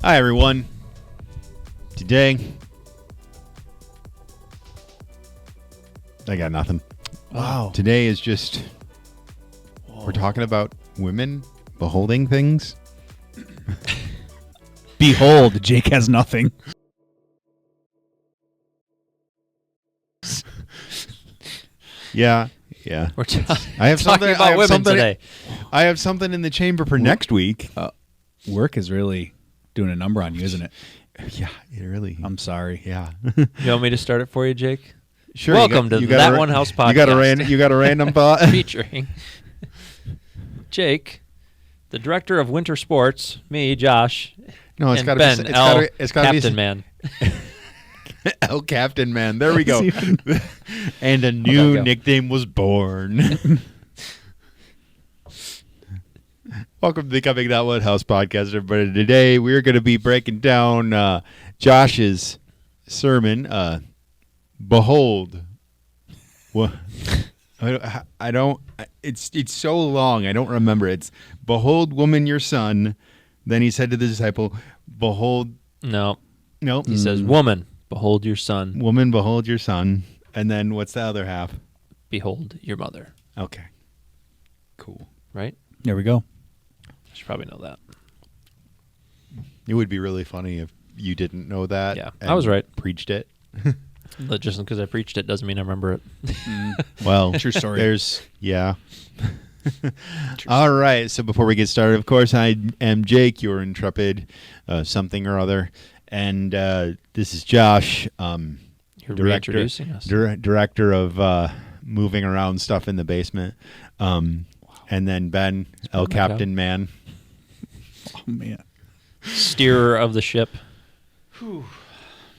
Hi, everyone. Today, I got nothing. Wow. Today is just, we're talking about women beholding things. Behold, Jake has nothing. Yeah. We're I have talking something about women today. I have something in the chamber for next week. Work is really doing a number on you, isn't it? Yeah, it really. I'm sorry. Yeah. You want me to start it for you, Jake? Sure. Welcome to That One House Podcast. You got a random thought? Featuring Jake, the director of winter sports, me, Josh, No, it's and got to Ben, be. It's gotta be Captain Man. El Captain Man. There we go. And a new nickname was born. Welcome to the Becoming That One House Podcast, everybody. Today we're going to be breaking down Josh's sermon. Behold, what? I don't. It's so long. I don't remember. It's behold, woman, your son. Then he said to the disciple, behold. No. He says, woman, behold your son. Woman, behold your son. And then what's the other half? Behold your mother. Okay. Cool. Right? There we go. I should probably know that. It would be really funny if you didn't know that. Yeah, I was right. Preached it. But just because I preached it doesn't mean I remember it. Well, true story. Yeah. All right. So before we get started, of course, I am Jake, your intrepid something or other. And this is Josh, You're reintroducing us. Director of moving around stuff in the basement. And then Ben, El Captain Man. Oh, man. Steerer of the ship. For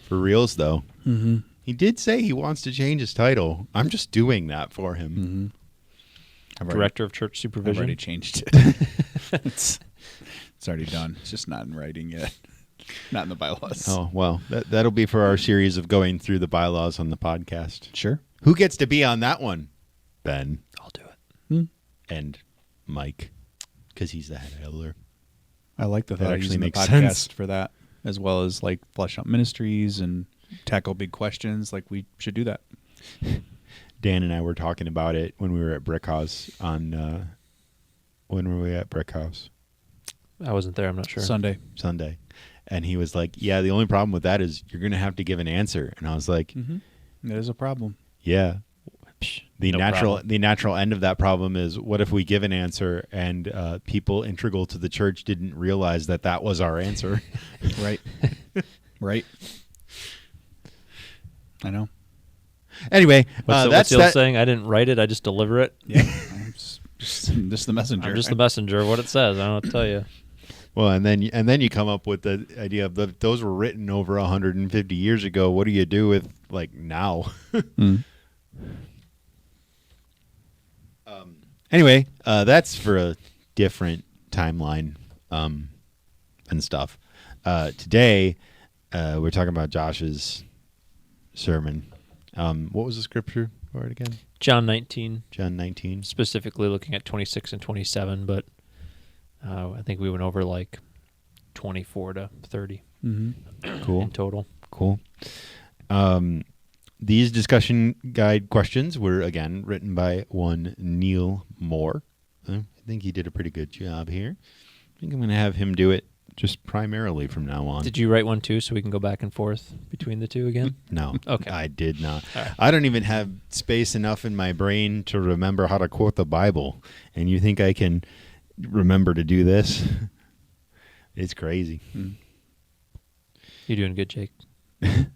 reals, though. Mm-hmm. He did say he wants to change his title. I'm just doing that for him. Mm-hmm. Director of Church I've Supervision. already changed it. It's already done. It's just not in writing yet. Not in the bylaws. Oh, well, that'll be for our series of going through the bylaws on the podcast. Sure. Who gets to be on that one? Ben. I'll do it. And Mike, because he's the head elder. I like the That thought of actually using the makes podcast sense. for that, as well as like flesh out ministries and tackle big questions. Like we should do that. Dan and I were talking about it when we were at Brick House on, when were we at Brick House? I wasn't there. I'm not sure. Sunday. And he was like, yeah, the only problem with that is you're going to have to give an answer. And I was like, That is a problem. yeah. The No natural end of that problem is what if we give an answer and people integral to the church didn't realize that was our answer? Right. Right. I know. Anyway, What's the old saying? I didn't write it. I just deliver it. Yeah. I'm just the messenger. I'm just the messenger of what it says. I don't know what to tell you. Well, and then you come up with the idea of those were written over 150 years ago. What do you do with like now? Anyway, that's for a different timeline and stuff. Today, we're talking about Josh's sermon. What was the scripture for it again? John 19. John 19. Specifically looking at 26 and 27, but I think we went over like 24 to 30 Cool. in total. Cool. These discussion guide questions were, again, written by one Neil Moore. I think he did a pretty good job here. I think I'm going to have him do it just primarily from now on. Did you write one too so we can go back and forth between the two again? No. Okay. I did not. Right. I don't even have space enough in my brain to remember how to quote the Bible. And you think I can remember to do this? It's crazy. You're doing good, Jake.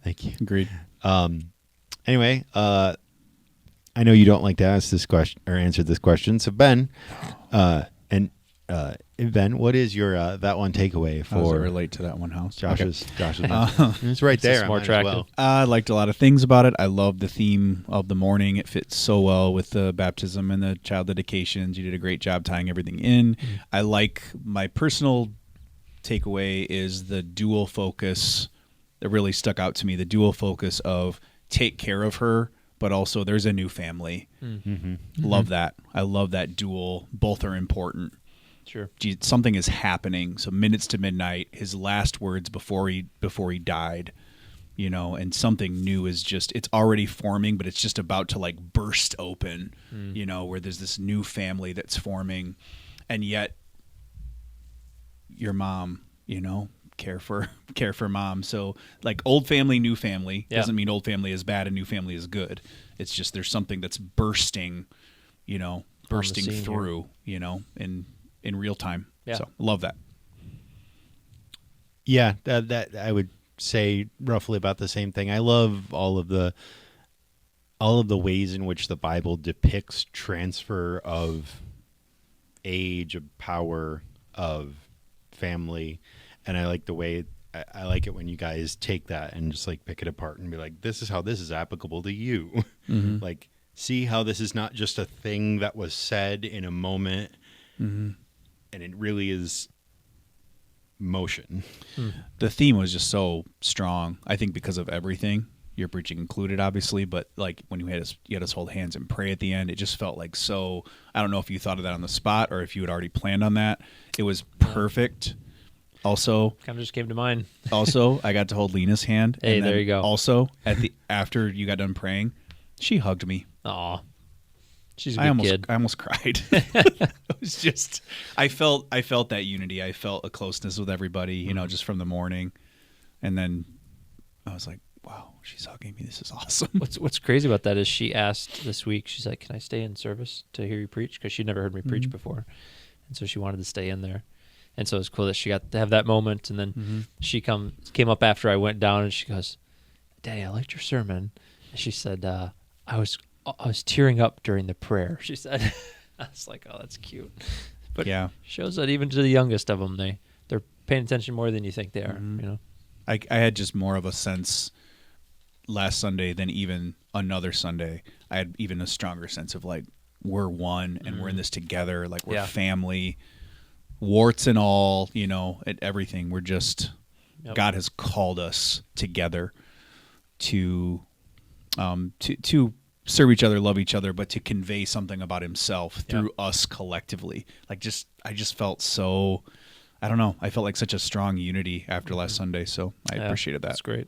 Thank you. Agreed. Anyway, I know you don't like to ask this question or answer this question. So Ben, Ben, what is your that one takeaway How does it for relate to that one house? Josh's? It's right there. It's more I might as attractive. well. I liked a lot of things about it. I love the theme of the morning. It fits so well with the baptism and the child dedications. You did a great job tying everything in. I like my personal takeaway is the dual focus that really stuck out to me. The dual focus of take care of her, but also there's a new family. Love that. I love that dual. Both are important. Sure. Something is happening. So minutes to midnight, his last words before he died, and something new is it's already forming, but it's just about to like burst open, where there's this new family that's forming, and yet your mom, care for mom. So like old family, new family doesn't mean old family is bad and new family is good. It's just there's something that's bursting, through, in real time. Yeah. So love that. Yeah, that I would say roughly about the same thing. I love all of the ways in which the Bible depicts transfer of age, of power, of family, and I like the way I like it when you guys take that and just like pick it apart and be like, this is how this is applicable to you. Mm-hmm. Like, see how this is not just a thing that was said in a moment, Mm-hmm. and it really is motion. The theme was just so strong, I think, because of everything, your preaching included, obviously, but like when you had us hold hands and pray at the end, it just felt like so. I don't know if you thought of that on the spot or if you had already planned on that. It was perfect. Also, Kind of just came to mind. I got to hold Lena's hand. Hey, and there then you go. Also, after you got done praying, she hugged me. Aw. She's a good kid. I almost cried. It was just, I felt that unity. I felt a closeness with everybody, just from the morning, and then I was like, wow, she's hugging me. This is awesome. What's crazy about that is she asked this week, she's like, can I stay in service to hear you preach? Because she'd never heard me preach before. And so she wanted to stay in there. And so it was cool that she got to have that moment. And then she came up after I went down and she goes, Daddy, I liked your sermon. And she said, I was tearing up during the prayer, she said. I was like, oh, that's cute. But yeah, shows that even to the youngest of them, they're paying attention more than you think they are, I had just more of a sense last Sunday than even another Sunday. I had even a stronger sense of like, we're one and we're in this together. Like we're family, warts and all, and everything. We're just, God has called us together to serve each other, love each other, but to convey something about himself through us collectively. Like I just felt so, I don't know. I felt like such a strong unity after last Sunday. So I appreciated that. That's great.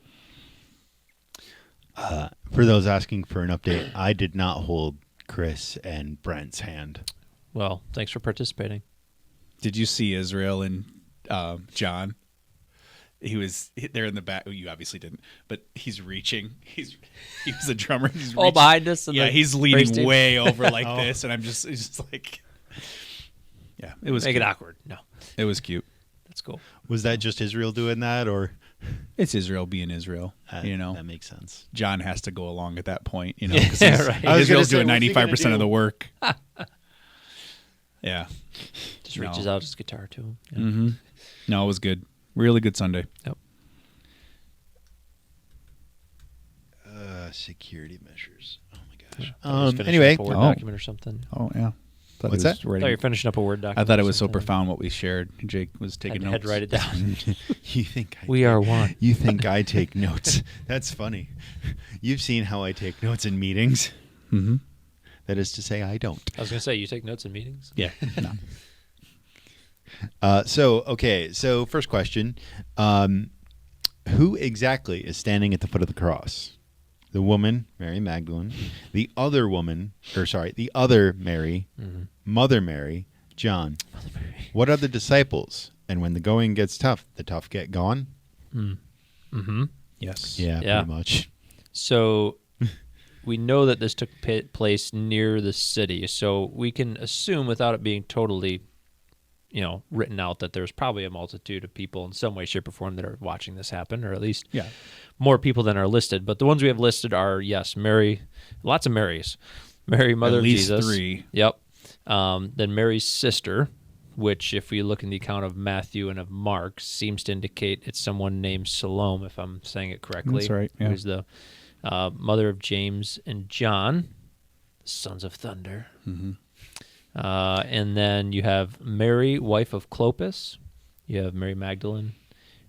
For those asking for an update, I did not hold Chris and Brent's hand. Well, thanks for participating. Did you see Israel and John? He was there in the back. Oh, you obviously didn't, but he's reaching. He was a drummer. He's all behind us. Yeah, he's leaning way over like this, and it's just like, yeah, it was make cute. it awkward. No, it was cute. That's cool. Was that just Israel doing that, or it's Israel being Israel? That makes sense. John has to go along at that point, because right. Israel's doing 95% of the work. Yeah, just reaches out his guitar to him. Yeah. Mm-hmm. No, it was good. Really good Sunday. Yep. Security measures. Oh my gosh. Anyway, up a Word document or something. Oh yeah. What's that? I thought you were finishing up a Word document. I thought it was so profound what we shared. Jake was taking notes. Had to write it down. You think we are one? You think I take notes? That's funny. You've seen how I take notes in meetings. Mm-hmm. That is to say, I don't. I was going to say, you take notes in meetings? Yeah. No. So first question. Who exactly is standing at the foot of the cross? The woman, Mary Magdalene, the other Mary, Mother Mary, John. Mother Mary. What are the disciples? And when the going gets tough, the tough get gone? Mm-hmm. Yes. Yeah, pretty much. So we know that this took place near the city, so we can assume without it being totally written out that there's probably a multitude of people in some way, shape, or form that are watching this happen, or at least more people than are listed. But the ones we have listed are, yes, Mary, lots of Marys. Mary, mother of Jesus. At least 3. Yep. Then Mary's sister, which if we look in the account of Matthew and of Mark, seems to indicate it's someone named Salome, if I'm saying it correctly. That's right, yeah. Who's the mother of James and John, sons of thunder. Mm-hmm. And then you have Mary, wife of Clopas. You have Mary Magdalene.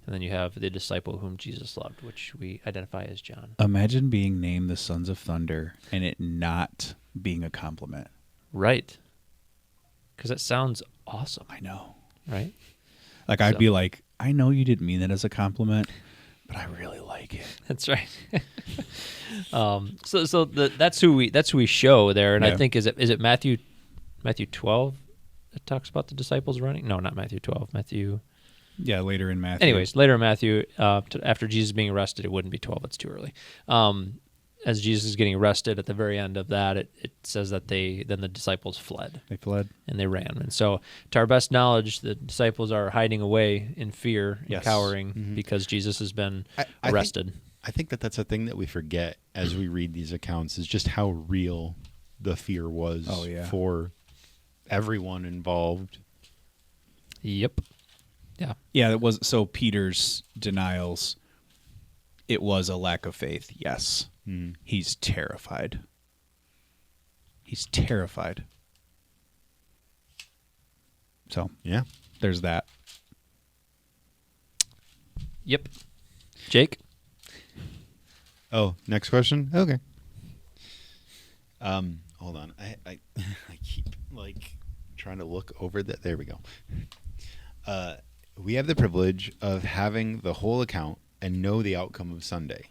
And then you have the disciple whom Jesus loved, which we identify as John. Imagine being named the Sons of Thunder and it not being a compliment. Right. Because it sounds awesome, I know. right? Like I'd So- be like, I know you didn't mean that as a compliment, but I really like it. That's right. That's who we show there, and I Yeah. think is it Matthew 12 that talks about the disciples running? No, not Matthew 12. Matthew. Yeah, later in Matthew. Anyways, later in Matthew, after Jesus being arrested, it wouldn't be 12. It's too early. As Jesus is getting arrested, at the very end of that, it says that then the disciples fled They fled. and they ran. And so, to our best knowledge, the disciples are hiding away in fear and Yes. cowering because Jesus has been I think- arrested. I think that's a thing that we forget as we read these accounts is just how real the fear was Oh, yeah. for everyone involved. Yep. Yeah. Yeah, it was so Peter's denials. It was a lack of faith. Yes. Mm. He's terrified. He's terrified. So Yeah. there's that. Yep. Jake? Oh, next question? Okay. Hold on. I I keep like trying to look over that. There we go. We have the privilege of having the whole account and know the outcome of Sunday.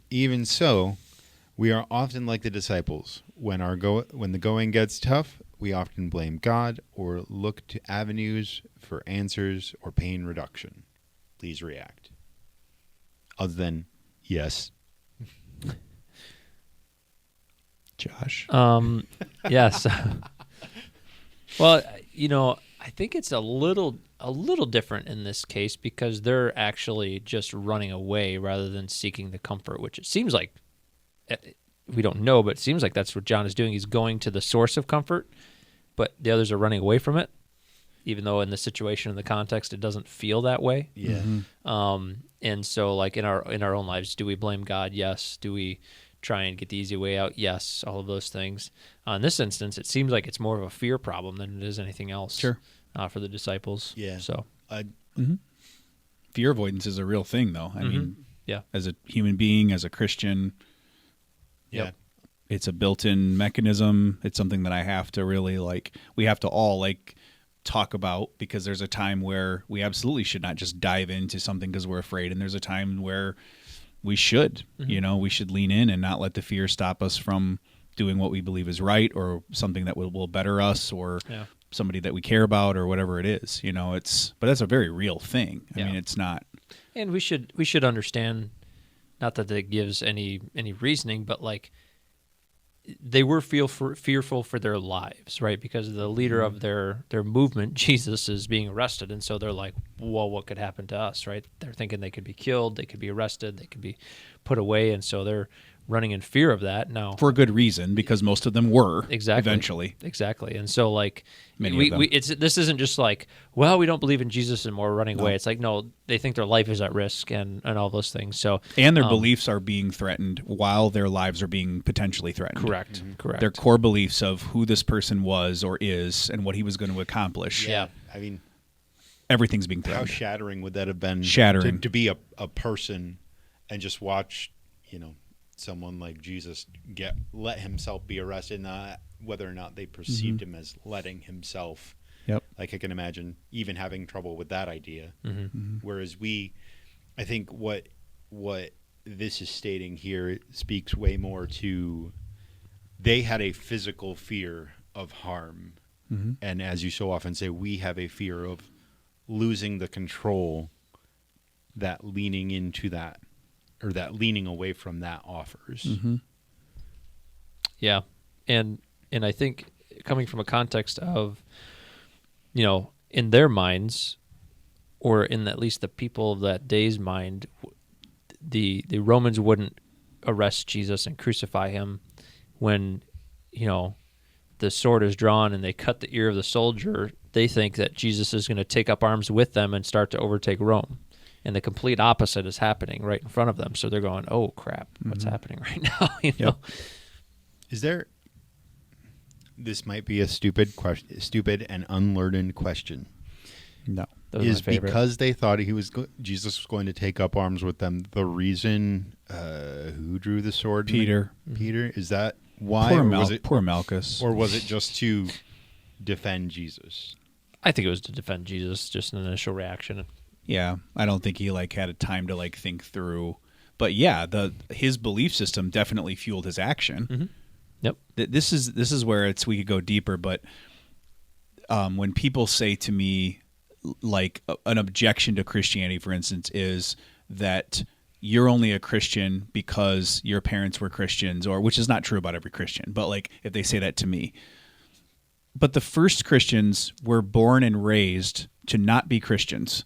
Even so, we are often like the disciples. When the going gets tough, we often blame God or look to avenues for answers or pain reduction. Please react. Other than yes. Josh. Yes. Well, I think it's a little different in this case because they're actually just running away rather than seeking the comfort, which it seems like we don't know, but it seems like that's what John is doing. He's going to the source of comfort, but the others are running away from it, even though in the situation, in the context, it doesn't feel that way. Yeah. And so, like in our own lives, do we blame God? Yes. Do we try and get the easy way out? Yes. All of those things. In this instance, it seems like it's more of a fear problem than it is anything else. Sure. For the disciples. Yeah. So. Fear avoidance is a real thing, though. I mean, Yeah. as a human being, as a Christian, Yeah. it's a built-in mechanism. It's something that I have to really we have to all talk about, because there's a time where we absolutely should not just dive into something because we're afraid, and there's a time where we should, we should lean in and not let the fear stop us from doing what we believe is right, or something that will better us, or somebody that we care about, or whatever it is. But that's a very real thing. I mean, it's not. And we should understand, not that it gives any reasoning, but they were fearful for their lives, right? Because the leader of their movement, Jesus, is being arrested, and so they're like, well, what could happen to us, right? They're thinking they could be killed, they could be arrested, they could be put away, and so they're running in fear of that. Now, For a good reason, because most of them were eventually. Exactly. And so Many of them. this isn't just well, we don't believe in Jesus and we're running away. It's no, they think their life is at risk and all those things. So And their beliefs are being threatened while their lives are being potentially threatened. correct. Their core beliefs of who this person was or is and what he was going to accomplish. Yeah. I mean, Everything's being how threatened. shattering would that have been? Shattering. To be a person and just watch, someone like Jesus let himself be arrested, not whether or not they perceived him as letting himself. Yep. Like I can imagine even having trouble with that idea. Whereas I think what this is stating here speaks way more to, they had a physical fear of harm. And as you so often say, we have a fear of losing the control that leaning into that, or that leaning away from that offers. Yeah. And I think coming from a context of, in their minds, or in at least the people of that day's mind, the Romans wouldn't arrest Jesus and crucify him when, the sword is drawn and they cut the ear of the soldier. They think that Jesus is going to take up arms with them and start to overtake Rome. And the complete opposite is happening right in front of them. So they're going, oh, crap, what's happening right now? Is there, this might be a stupid and unlearned question. No. That was my Is favorite. because they thought Jesus was going to take up arms with them the reason who drew the sword? Peter. Peter? Is that why? Poor, or was it, poor Malchus. or was it just to defend Jesus. I think it was to defend Jesus, just an initial reaction. Yeah, I don't think he like had a time to like think through. But yeah, his belief system definitely fueled his action. Mm-hmm. Yep. This is where we could go deeper. But when people say to me, like an objection to Christianity, for instance, is that you're only a Christian because your parents were Christians, or which is not true about every Christian. But like if they say that to me, but the first Christians were born and raised to not be Christians.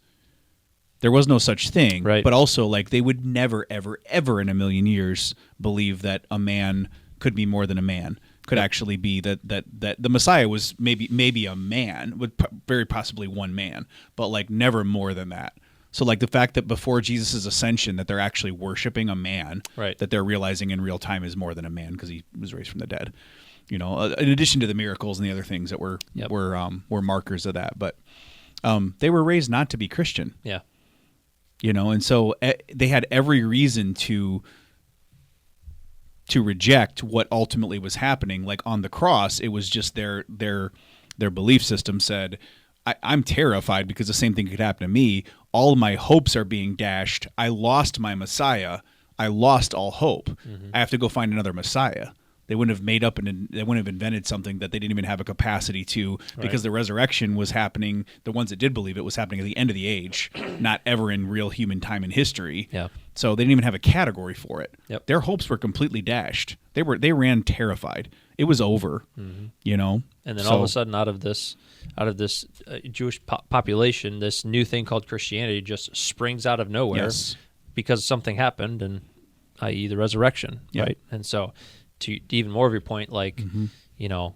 There was no such thing, right? But also, like, they would never, ever, ever in a million years believe that a man could be more than a man. Could actually be that the Messiah was maybe a man, very possibly one man, but like never more than that. So, like the fact that before Jesus' ascension, that they're actually worshiping a man, right? That they're realizing in real time is more than a man because he was raised from the dead. You know, in addition to the miracles and the other things that were markers of that, but they were raised not to be Christian. Yeah. You know, and so they had every reason to reject what ultimately was happening. Like on the cross, it was just their belief system said, I'm terrified because the same thing could happen to me. All my hopes are being dashed. I lost my Messiah. I lost all hope. Mm-hmm. I have to go find another Messiah. They wouldn't have made up and they wouldn't have invented something that they didn't even have a capacity to, because the resurrection was happening. The ones that did believe it was happening at the end of the age, not ever in real human time in history. Yeah. So they didn't even have a category for it. Yep. Their hopes were completely dashed. They ran terrified. It was over. Mm-hmm. You know. And then all of a sudden, out of this Jewish population, this new thing called Christianity just springs out of nowhere because something happened, and i.e. the resurrection, right? And so, to even more of your point, like you know,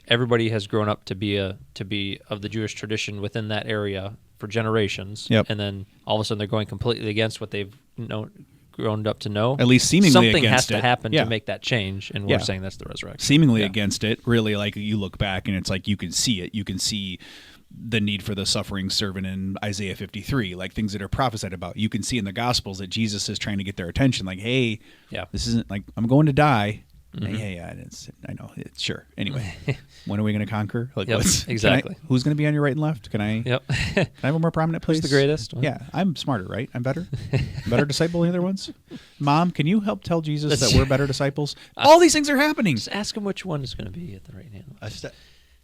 everybody has grown up to be of the Jewish tradition within that area for generations, and then all of a sudden they're going completely against what they've grown up to know. At least seemingly something against has it. to happen to make that change, and we're saying that's the resurrection. Seemingly against it, really. Like you look back and it's like you can see it. You can see the need for the suffering servant in Isaiah 53, like things that are prophesied about. You can see in the Gospels that Jesus is trying to get their attention. Like, hey, this isn't like I'm going to die. Mm-hmm. Yeah, I know. Sure. Anyway, when are we going to conquer? Like, exactly. Who's going to be on your right and left? Can I? Yep. Can I have a more prominent place? Who's the greatest? Yeah, I'm smarter, right? I'm better. Better disciple than the other ones. Mom, can you help tell Jesus that we're better disciples? All these things are happening. Just ask him which one is going to be at the right hand.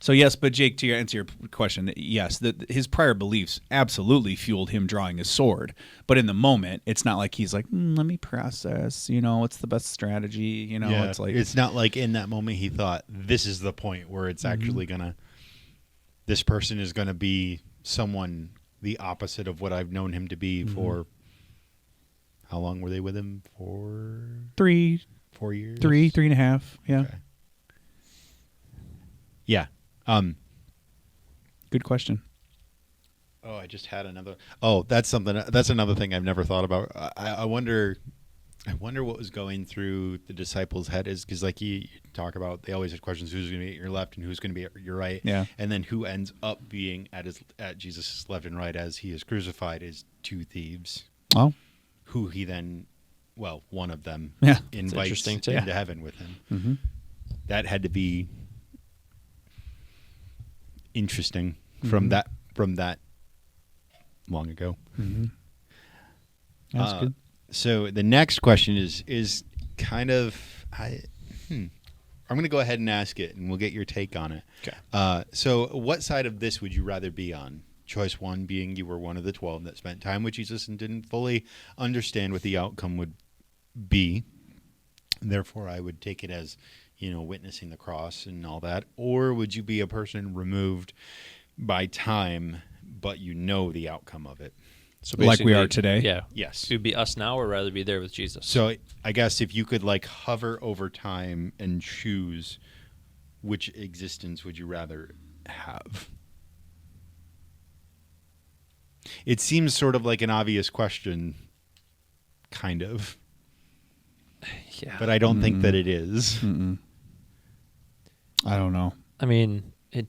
So yes, but Jake, to answer your question, yes, his prior beliefs absolutely fueled him drawing his sword. But in the moment, it's not like he's like, let me process. You know, what's the best strategy? You know, it's like it's not like in that moment he thought this is the point where it's actually this person is gonna be someone the opposite of what I've known him to be for. How long were they with him for? 4 years. 3.5. Yeah. Okay. Yeah. Good question. Oh, I just had another. Oh, that's another thing I've never thought about. I wonder what was going through the disciples' head is because, like you talk about, they always had questions: who's going to be at your left and who's going to be at your right? Yeah. And then who ends up being at Jesus' left and right as he is crucified is two thieves. Oh. Who he then, one of them, invites into heaven with him. Mm-hmm. That had to be interesting from that long ago. Mm-hmm. That's good. So the next question is kind of I'm going to go ahead and ask it, and we'll get your take on it. Okay. So what side of this would you rather be on? Choice one being you were one of the 12 that spent time with Jesus and didn't fully understand what the outcome would be. Therefore, I would take it as witnessing the cross and all that. Or would you be a person removed by time, but the outcome of it? So like we are today? Yeah. Yes. It would be us now or rather be there with Jesus. So I guess if you could hover over time and choose which existence would you rather have? It seems sort of like an obvious question, kind of. Yeah. But I don't think that it is. I don't know. I mean, of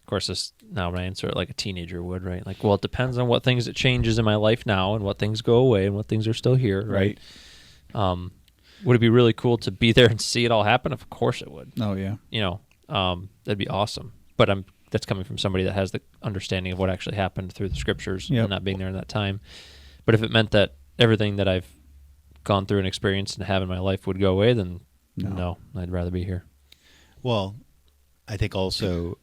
course, now when I answer it like a teenager would, right? Like, well, it depends on what things it changes in my life now and what things go away and what things are still here, right? Would it be really cool to be there and see it all happen? Of course it would. Oh, yeah. That'd be awesome. but that's coming from somebody that has the understanding of what actually happened through the scriptures and not being there in that time. But if it meant that everything that I've gone through and experienced and have in my life would go away, then no, I'd rather be here. Well, I think also,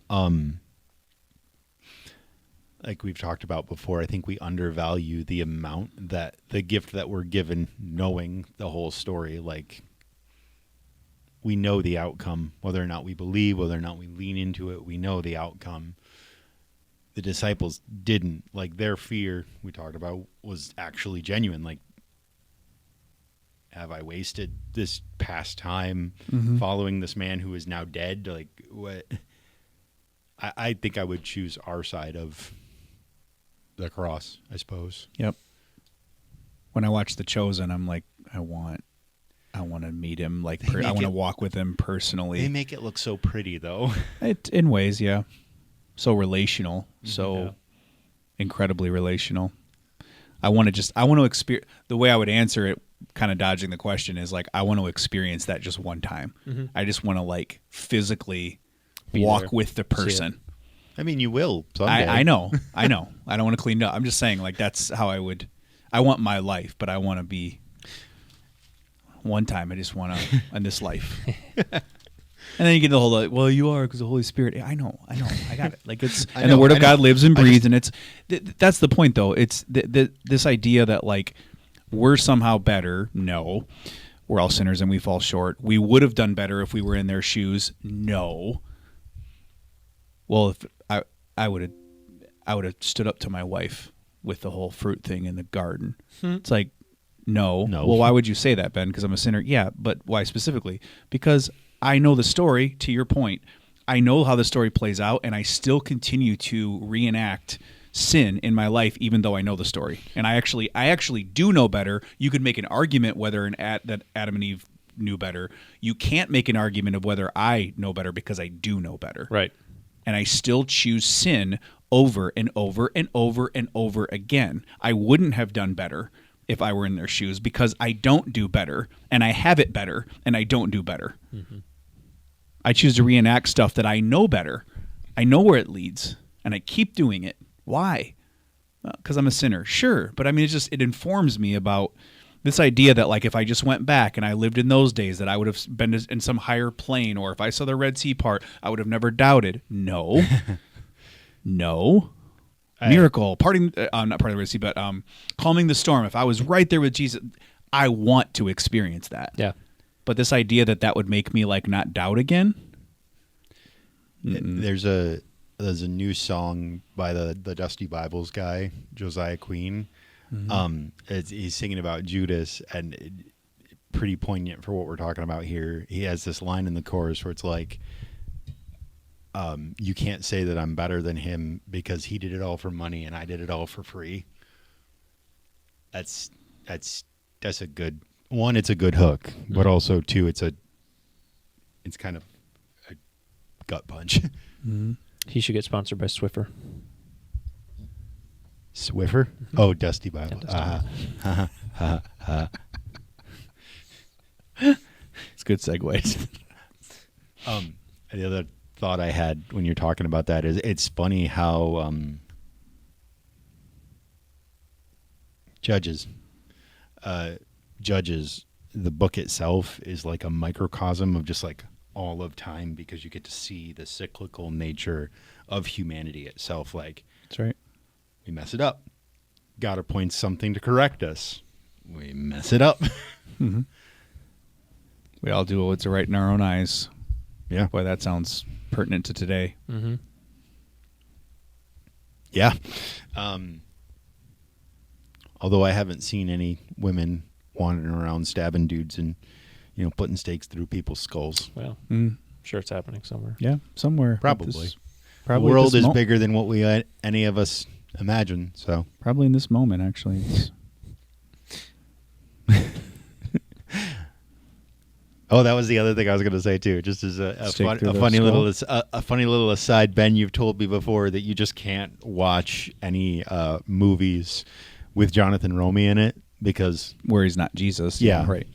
like we've talked about before, I think we undervalue the amount that the gift that we're given, knowing the whole story. Like, we know the outcome, whether or not we believe, whether or not we lean into it, we know the outcome. The disciples didn't. Like, their fear, we talked about, was actually genuine. Like, have I wasted this past time following this man who is now dead? Like, what? I think I would choose our side of the cross, I suppose. Yep. When I watch The Chosen, I'm like, I want to meet him. Like, I want to walk with him personally. They make it look so pretty, though. In ways, yeah. So relational, so incredibly relational. I want to experience. The way I would answer it, kind of dodging the question, is like, I want to experience that just one time. I just want to like physically walk with the person. I mean, you will someday. I know. I don't want to clean it up. I'm just saying, like, that's how I would. I want my life, but I want to be. One time, I just want to in this life. And then you get the whole, like, well, you are because the Holy Spirit. I know, I got it. Like, it's and the Word of God lives and breathes, and it's that's the point, though. It's this idea that like we're somehow better. No, we're all sinners and we fall short. We would have done better if we were in their shoes. No. Well, if I would have stood up to my wife with the whole fruit thing in the garden. It's like, no. Well, why would you say that, Ben? Because I'm a sinner. Yeah, but why specifically? Because I know the story, to your point. I know how the story plays out, and I still continue to reenact sin in my life, even though I know the story. And I actually do know better. You could make an argument whether that Adam and Eve knew better. You can't make an argument of whether I know better because I do know better. Right. And I still choose sin over and over and over and over again. I wouldn't have done better if I were in their shoes because I don't do better, and I have it better, and I don't do better. I choose to reenact stuff that I know better. I know where it leads, and I keep doing it. Why? Because I'm a sinner. Sure, but I mean, it informs me about this idea that, like, if I just went back and I lived in those days, that I would have been in some higher plane, or if I saw the Red Sea part, I would have never doubted. No. No. Miracle. Parting, not part of the Red Sea, but calming the storm. If I was right there with Jesus, I want to experience that. Yeah. But this idea that would make me, like, not doubt again? There's a new song by the Dusty Bibles guy, Josiah Queen. He's singing about Judas, and pretty poignant for what we're talking about here. He has this line in the chorus where it's like, you can't say that I'm better than him because he did it all for money and I did it all for free. That's a good one. It's a good hook, but also two, it's kind of a gut punch. He should get sponsored by Swiffer. Swiffer? Oh, Dusty Bible. It's good segues. The other thought I had when you're talking about that is it's funny how Judges, the book itself is like a microcosm of just like all of time, because you get to see the cyclical nature of humanity itself. Like, that's right. We mess it up. God appoints something to correct us. We mess it up. We all do what's right in our own eyes. Yeah. Boy, that sounds pertinent to today. Yeah. Although I haven't seen any women wandering around stabbing dudes and, putting stakes through people's skulls. Well, sure it's happening somewhere. Yeah, somewhere. Probably. The world is bigger than what any of us imagine. So probably in this moment, actually. Oh, that was the other thing I was going to say too. Just as a funny little aside, Ben, you've told me before that you just can't watch any movies with Jonathan Romy in it because where he's not Jesus. Yeah, right.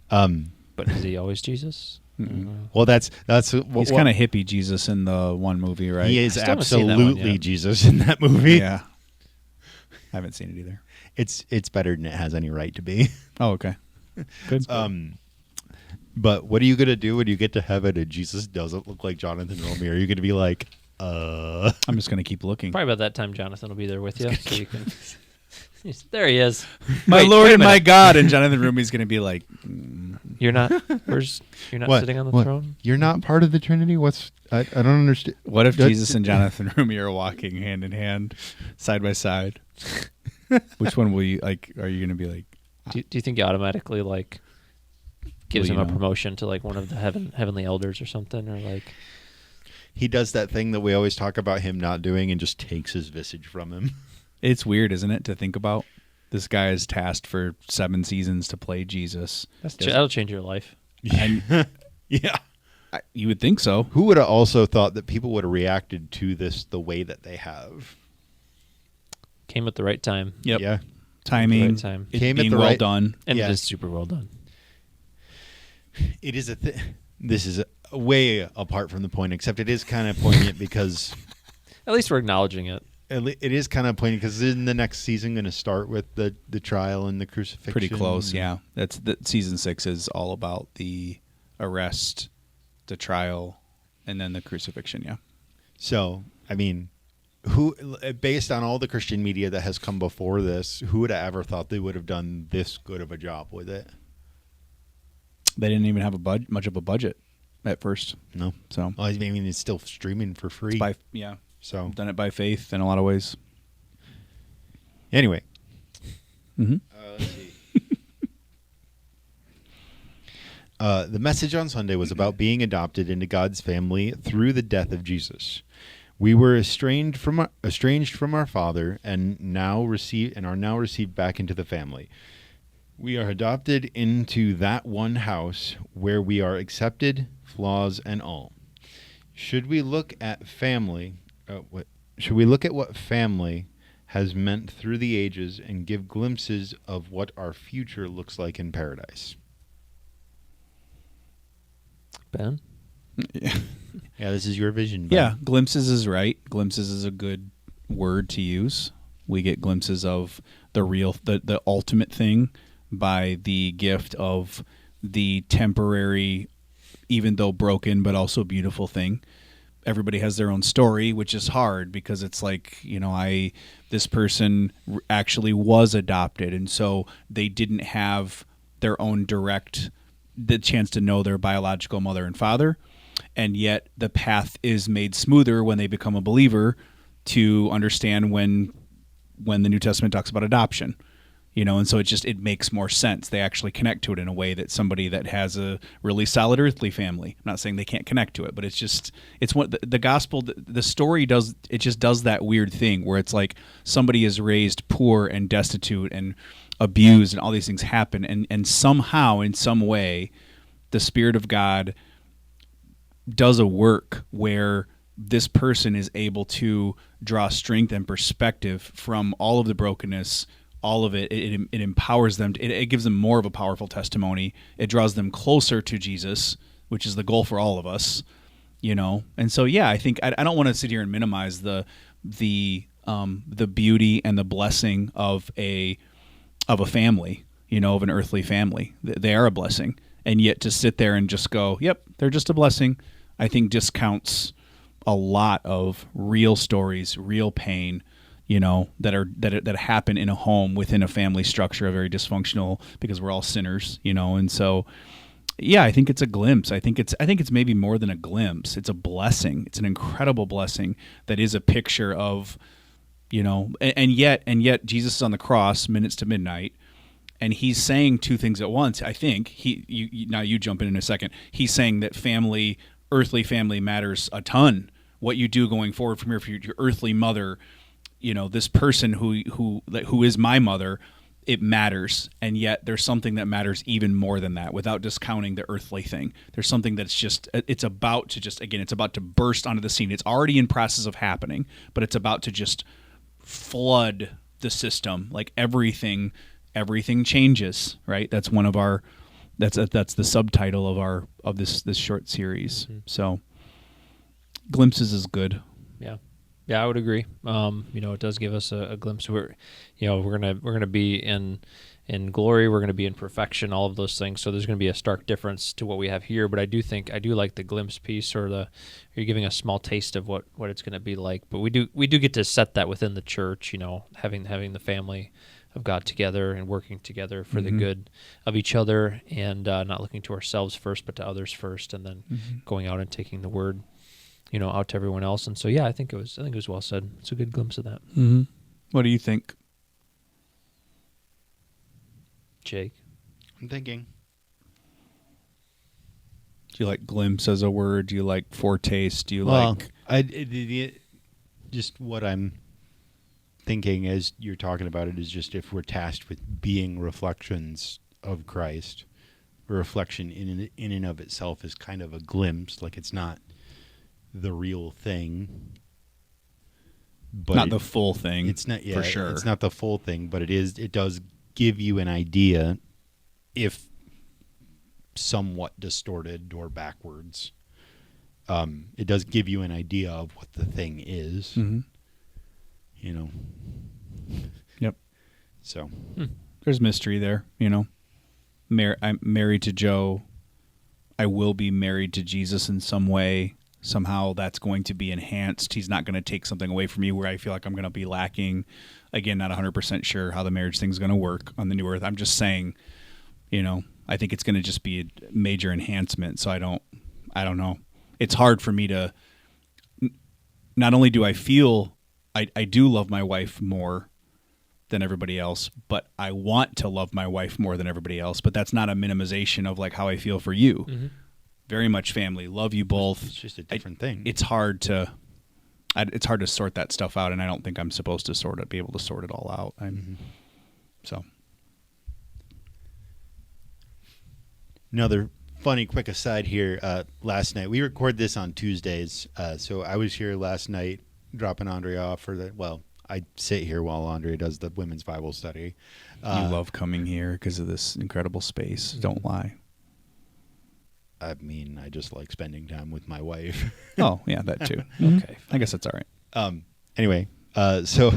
But is he always Jesus? Well, that's He's kind of hippie Jesus in the one movie, right? he is I still haven't seen that one absolutely yet. Jesus in that movie. Yeah. I haven't seen it either. It's better than it has any right to be. Oh, okay. Good. But what are you gonna do when you get to heaven and Jesus doesn't look like Jonathan Romy? Are you gonna be like, I'm just going to keep looking. Probably about that time, Jonathan will be there with you, so you can. There he is. My Wait, Lord wait a and my minute. God. And Jonathan Rumey's going to be like, You're not. You're not what? sitting on the What? throne. You're not part of the Trinity? I don't understand. what if That- Jesus and Jonathan Rumey are walking hand in hand, side by side? Which one will you, like, are you going to be like, Do you think he automatically like gives Well, him you a know. promotion to like one of the heavenly elders or something, or like? He does that thing that we always talk about him not doing and just takes his visage from him. it's weird, isn't it, to think about? This guy is tasked for 7 seasons to play Jesus. That'll change your life. And Yeah. you would think so. Who would have also thought that people would have reacted to this the way that they have? Came at the right time. Yep. Yeah. Timing. Right time. It Came at being the well right- done. And Yeah. it is super well done. It is this is way apart from the point, except it is kind of poignant because At least we're acknowledging it. it is kind of poignant because isn't the next season going to start with the trial and the crucifixion? Pretty close, yeah. Season 6 is all about the arrest, the trial, and then the crucifixion, yeah. So, I mean, who, based on all the Christian media that has come before this, who would have ever thought they would have done this good of a job with it? They didn't even have much of a budget at first. No. So Well, I mean, it's still streaming for free. So, done it by faith in a lot of ways. anyway. Mm-hmm. Let's see. The message on Sunday was about being adopted into God's family through the death of Jesus. We were estranged from our Father, and are now received back into the family. We are adopted into that one house where we are accepted, flaws and all. Should we look at what family has meant through the ages and give glimpses of what our future looks like in paradise? Ben? Yeah, this is your vision. Ben. Yeah, glimpses is right. Glimpses is a good word to use. We get glimpses of the ultimate thing by the gift of the temporary, even though broken, but also beautiful thing. Everybody has their own story, which is hard because it's like, this person actually was adopted, and so they didn't have their own the chance to know their biological mother and father, and yet the path is made smoother when they become a believer to understand when the New Testament talks about adoption. And so it makes more sense. They actually connect to it in a way that somebody that has a really solid earthly family. I'm not saying they can't connect to it, but it's what the gospel, the story does. It just does that weird thing where it's like somebody is raised poor and destitute and abused, and all these things happen, and somehow, in some way, the Spirit of God does a work where this person is able to draw strength and perspective from all of the brokenness. All of it empowers them. It gives them more of a powerful testimony. It draws them closer to Jesus, which is the goal for all of us, And so, yeah, I think I don't want to sit here and minimize the beauty and the blessing of a family, of an earthly family. They are a blessing, and yet to sit there and just go, "Yep, they're just a blessing," I think discounts a lot of real stories, real pain. That happen in a home within a family structure, a very dysfunctional, because we're all sinners, and so, yeah, I think it's a glimpse. I think it's maybe more than a glimpse. It's a blessing. It's an incredible blessing that is a picture of, and yet Jesus is on the cross minutes to midnight, and he's saying two things at once. I think now you jump in a second. He's saying that earthly family matters a ton. What you do going forward from here for your earthly mother. This person who is my mother, it matters, and yet there's something that matters even more than that. Without discounting the earthly thing, there's something that's it's about to burst onto the scene. It's already in process of happening, but it's about to just flood the system. Like everything changes, right? That's one of our That's the subtitle of this short series. Mhm. So, glimpses is good. Yeah, I would agree. It does give us a glimpse. We're gonna be in glory. We're gonna be in perfection. All of those things. So there's gonna be a stark difference to what we have here. But I do like the glimpse piece, or you're giving a small taste of what it's gonna be like. But we do get to set that within the church. Having the family of God together and working together for the good of each other, and not looking to ourselves first, but to others first, and then going out and taking the word out to everyone else. And so, yeah, I think it was well said. It's a good glimpse of that. Mm-hmm. What do you think, Jake? I'm thinking. Do you like glimpse as a word? Do you like foretaste? Do you like? Just what I'm thinking as you're talking about it is just if we're tasked with being reflections of Christ, a reflection in and of itself is kind of a glimpse, like it's not the real thing, but Not the full thing. It's not, for sure. It's not the full thing, but it does give you an idea, if somewhat distorted or backwards. It does give you an idea of what the thing is. Mm-hmm. Yep. So there's mystery there. I'm married to Joe. I will be married to Jesus in some way. Somehow that's going to be enhanced. He's not going to take something away from me where I feel like I'm going to be lacking. Again, not 100% sure how the marriage thing's going to work on the new earth. I'm just saying, I think it's going to just be a major enhancement. So I don't know. It's hard for me to, not only do I feel I do love my wife more than everybody else, but I want to love my wife more than everybody else. But that's not a minimization of like how I feel for you. Mm-hmm. Very much family. Love you both. it's just a different thing. It's hard to sort that stuff out, and I don't think I'm supposed to be able to sort it all out. So. Another funny quick aside here. Last night, we record this on Tuesdays, so I was here last night dropping Andrea off I sit here while Andrea does the women's Bible study. You love coming here because of this incredible space. Don't lie. I mean, I just like spending time with my wife. Oh, yeah, that too. Okay. I guess that's all right. Anyway, so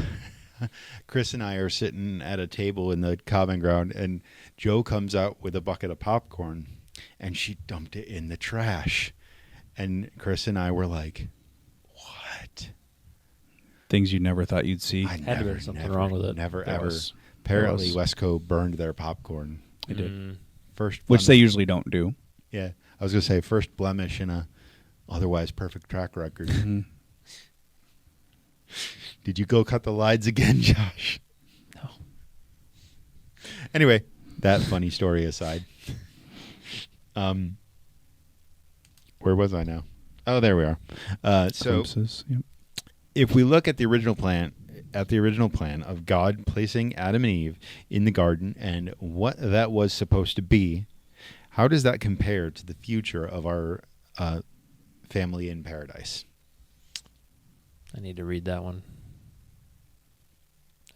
Chris and I are sitting at a table in the common ground, and Joe comes out with a bucket of popcorn, and she dumped it in the trash. And Chris and I were like, what? Things you never thought you'd see. I Had to be something wrong with it. Never, There ever. was. Apparently, There was. Wesco burned their popcorn. They did. First, Which they usually don't do. Yeah, I was going to say first blemish in a otherwise perfect track record. Mm-hmm. Did you go cut the lines again, Josh? No. Anyway, that funny story aside. Where was I now? Oh, there we are. So Glimpses, yep. if we look at the original plan of God placing Adam and Eve in the garden and what that was supposed to be, how does that compare to the future of our family in paradise? I need to read that one.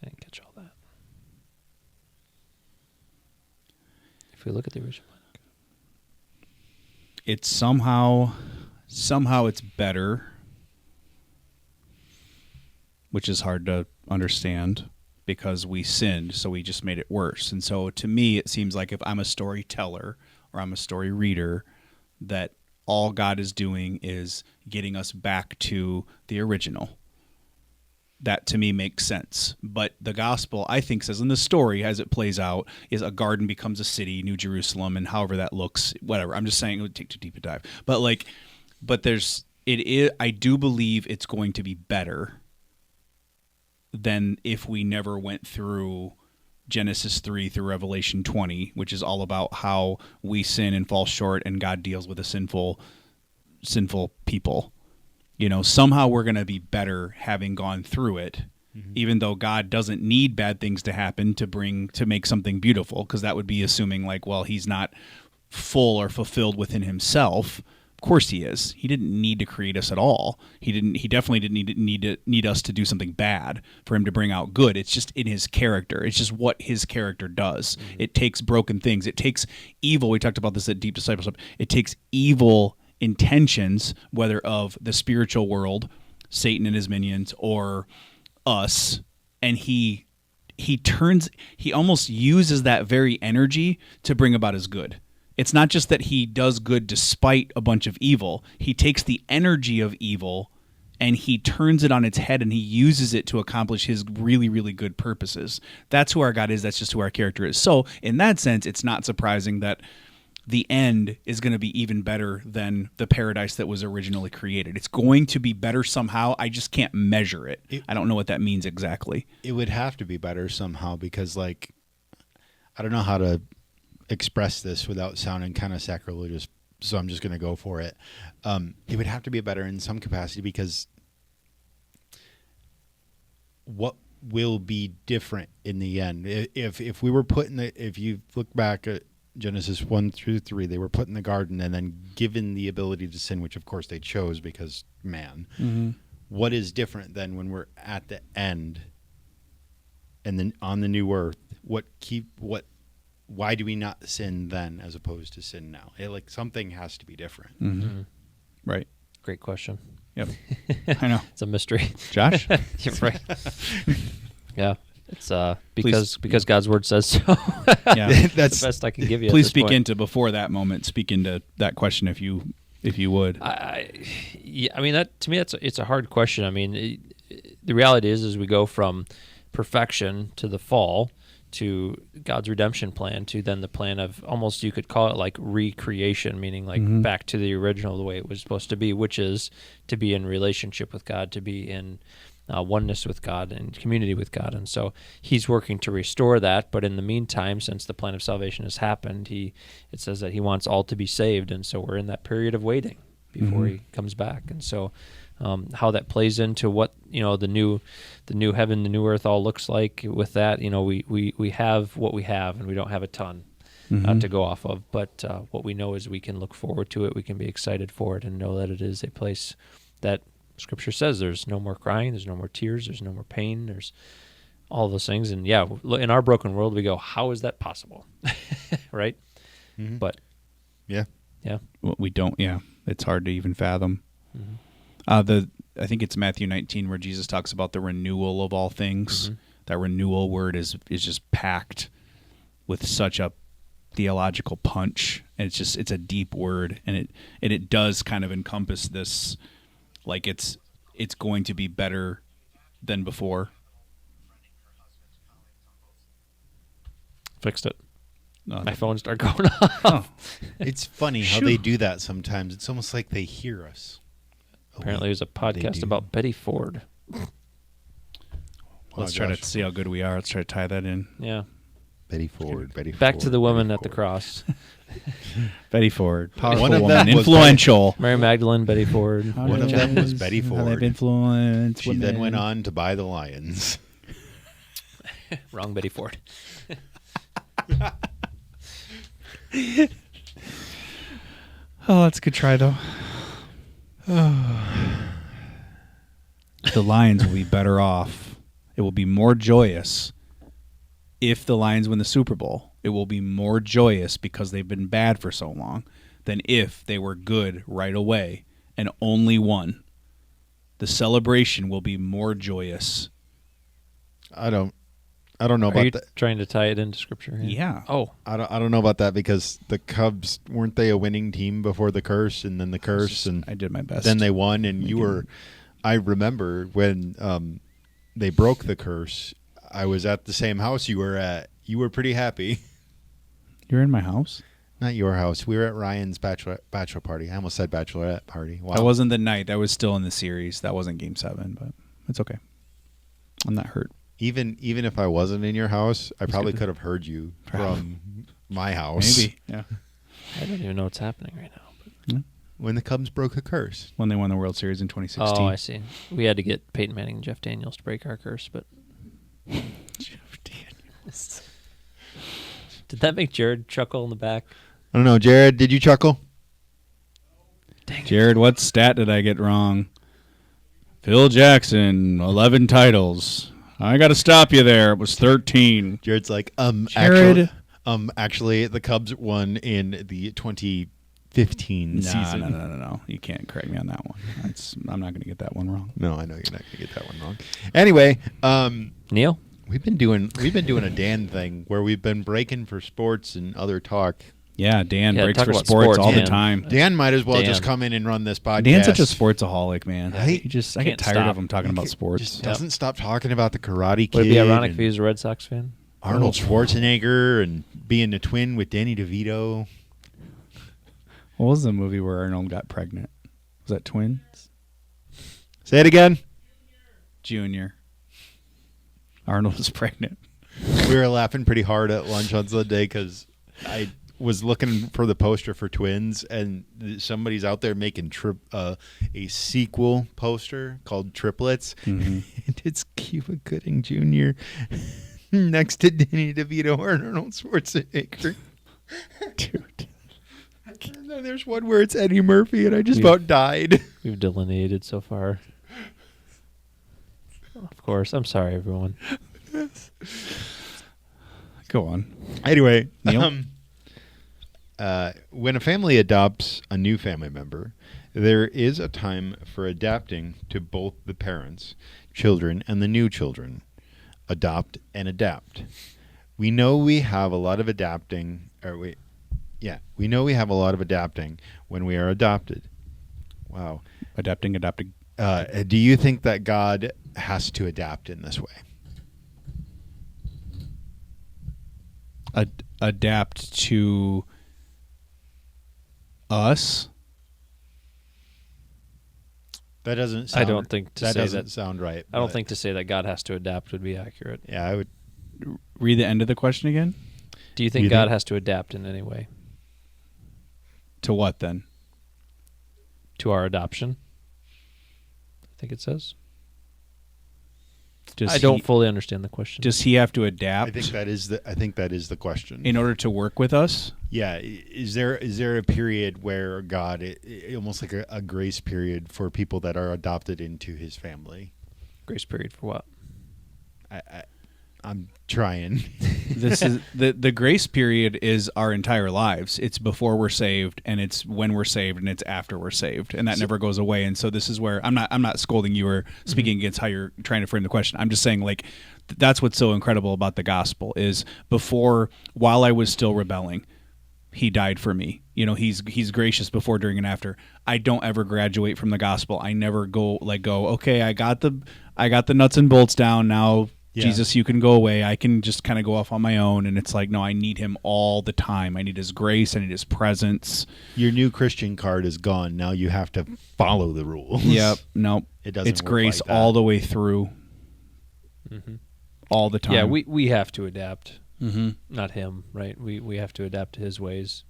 I didn't catch all that. If we look at the original plan. It's somehow it's better, which is hard to understand because we sinned, so we just made it worse. And so to me, it seems like if I'm a storyteller or I'm a story reader, that all God is doing is getting us back to the original. That to me makes sense. But the gospel, I think, says in the story as it plays out, is a garden becomes a city, New Jerusalem, and however that looks, whatever. I'm just saying it would take too deep a dive. I do believe it's going to be better than if we never went through Genesis 3 through Revelation 20, which is all about how we sin and fall short and God deals with a sinful people. Somehow we're going to be better having gone through it, even though God doesn't need bad things to happen to make something beautiful, because that would be assuming he's not full or fulfilled within himself. Of course he is. He didn't need to create us at all. He definitely didn't need us to do something bad for him to bring out good. It's just in his character. It's just what his character does. Mm-hmm. It takes broken things. It takes evil. We talked about this at Deep Discipleship. It takes evil intentions, whether of the spiritual world, Satan and his minions, or us, and he almost uses that very energy to bring about his good. It's not just that he does good despite a bunch of evil. He takes the energy of evil and he turns it on its head and he uses it to accomplish his really, really good purposes. That's who our God is. That's just who our character is. So in that sense, it's not surprising that the end is going to be even better than the paradise that was originally created. It's going to be better somehow. I just can't measure it. I don't know what that means exactly. It would have to be better somehow because, like, I don't know how to express this without sounding kind of sacrilegious, so I'm just going to go for it. It would have to be better in some capacity because what will be different in the end? If we were put in the, if you look back at Genesis 1-3, they were put in the garden and then given the ability to sin, which of course they chose because man. Mm-hmm. What is different than when we're at the end and then on the new earth? Why do we not sin then as opposed to sin now? Something has to be different. Mm-hmm. Mm-hmm. Right. Great question. Yep. I know. It's a mystery. Josh? You're right. Yeah. It's because God's word says so. Yeah. That's the best I can give you. Please speak into before that moment. Speak into that question if you would. Yeah, I mean, that to me it's a hard question. I mean, the reality is we go from perfection to the fall to God's redemption plan to then the plan of almost, you could call it like recreation, meaning like mm-hmm. back to the original, the way it was supposed to be, which is to be in relationship with God, to be in oneness with God and community with God. And so he's working to restore that. But in the meantime, since the plan of salvation has happened, it says that he wants all to be saved. And so we're in that period of waiting before mm-hmm. he comes back. And so how that plays into what, the new heaven, the new earth all looks like with that, we have what we have and we don't have a ton mm-hmm. to go off of. But what we know is we can look forward to it. We can be excited for it and know that it is a place that Scripture says there's no more crying, there's no more tears, there's no more pain, there's all those things. And yeah, in our broken world, we go, how is that possible? Right? Mm-hmm. But yeah. We don't, it's hard to even fathom. Mm-hmm. I think it's Matthew 19 where Jesus talks about the renewal of all things. Mm-hmm. That renewal word is just packed with such a theological punch. And it's a deep word, and it does kind of encompass this, like it's going to be better than before. Fixed it. My phone started going off. Oh. It's funny how they do that sometimes. It's almost like they hear us. Apparently, there's a podcast about Betty Ford. Let's try to see how good we are. Let's try to tie that in. Yeah. Betty Ford. Back to the woman at the cross. Betty Ford. Powerful one of woman. them was Influential. Mary Magdalene, Betty Ford. One of them was Betty Ford. Influence she then went on to buy the Lions. Wrong Betty Ford. Oh, that's a good try, though. The Lions will be better off. It will be more joyous if the Lions win the Super Bowl. It will be more joyous because they've been bad for so long than if they were good right away and only won. The celebration will be more joyous. I don't know Are about you that. Trying to tie it into Scripture here? Yeah. Oh, I don't know about that because the Cubs, weren't they a winning team before the curse, and then the curse, and I did my best. Then they won, and I remember when they broke the curse. I was at the same house you were at. You were pretty happy. You're in my house? Not your house. We were at Ryan's bachelor party. I almost said bachelorette party. Wow. That wasn't the night. That was still in the series. That wasn't Game 7, but it's okay. I'm not hurt. Even if I wasn't in your house, I probably could have heard you from my house. Maybe, yeah. I don't even know what's happening right now. But. When the Cubs broke a curse. When they won the World Series in 2016. Oh, I see. We had to get Peyton Manning and Jeff Daniels to break our curse, but... Jeff Daniels. Did that make Jared chuckle in the back? I don't know. Jared, did you chuckle? Jared, what stat did I get wrong? Phil Jackson, 11 titles. I got to stop you there. It was 13. Jared's like, Jared. actually, the Cubs won in the 2015 season. No. You can't correct me on that one. I'm not going to get that one wrong. No, I know you're not going to get that one wrong. Anyway, Neil? we've been doing a Dan thing where we've been breaking for sports and other talk. Yeah, Dan breaks talk for about sports all Dan. the time. Dan might as well Dan. just come in and run this podcast. Dan's such a sportsaholic, man. Right? I get Can't tired stop. of him talking about sports. Just doesn't stop talking about the Karate Kid. Would it be ironic and if he was a Red Sox fan? Arnold Schwarzenegger and being a twin with Danny DeVito. What was the movie where Arnold got pregnant? Was that Twins? Say it again. Junior. Arnold was pregnant. We were laughing pretty hard at lunch on Sunday because I was looking for the poster for Twins, and somebody's out there making a sequel poster called Triplets. Mm-hmm. And it's Cuba Gooding Jr. next to Danny DeVito or Arnold Schwarzenegger. Dude. And then there's one where it's Eddie Murphy, and I just about died. We've delineated so far. Of course. I'm sorry, everyone. Go on. Anyway, Neil? when a family adopts a new family member, there is a time for adapting to both the parents, children, and the new children. Adopt and adapt. We know we have a lot of adapting, we know we have a lot of adapting when we are adopted. Wow. Adapting. Do you think that God has to adapt in this way? Adapt to us? That doesn't sound, I don't think to that say doesn't that. sound right. I don't but think to say that God has to adapt would be accurate. Yeah, I would. Read the end of the question again. Do you think God has to adapt in any way To what then? to our adoption? I think it says. Does I don't he- fully understand the question. Does he have to I adapt think that is the question. in order to work with us? Yeah, is there a period where God, almost like a grace period for people that are adopted into His family? Grace period for what? I'm trying. This is the grace period is our entire lives. It's before we're saved, and it's when we're saved, and it's after we're saved, and that never goes away. And so this is where I'm not scolding you or speaking against how you're trying to frame the question. I'm just saying, like, that's what's so incredible about the gospel is while I was still rebelling, He died for me. You know, he's gracious before, during, and after. I don't ever graduate from the gospel. I never go, okay, I got the nuts and bolts down now. Yeah. Jesus, you can go away. I can just kind of go off on my own. And it's like, no, I need Him all the time. I need His grace. I need His presence. Your new Christian card is gone. Now you have to follow the rules. Yep. Nope. It doesn't It's work grace like that. all the way through. Mm-hmm. All the time. Yeah, we have to adapt. Mm-hmm. Not Him, right? We have to adapt to His ways.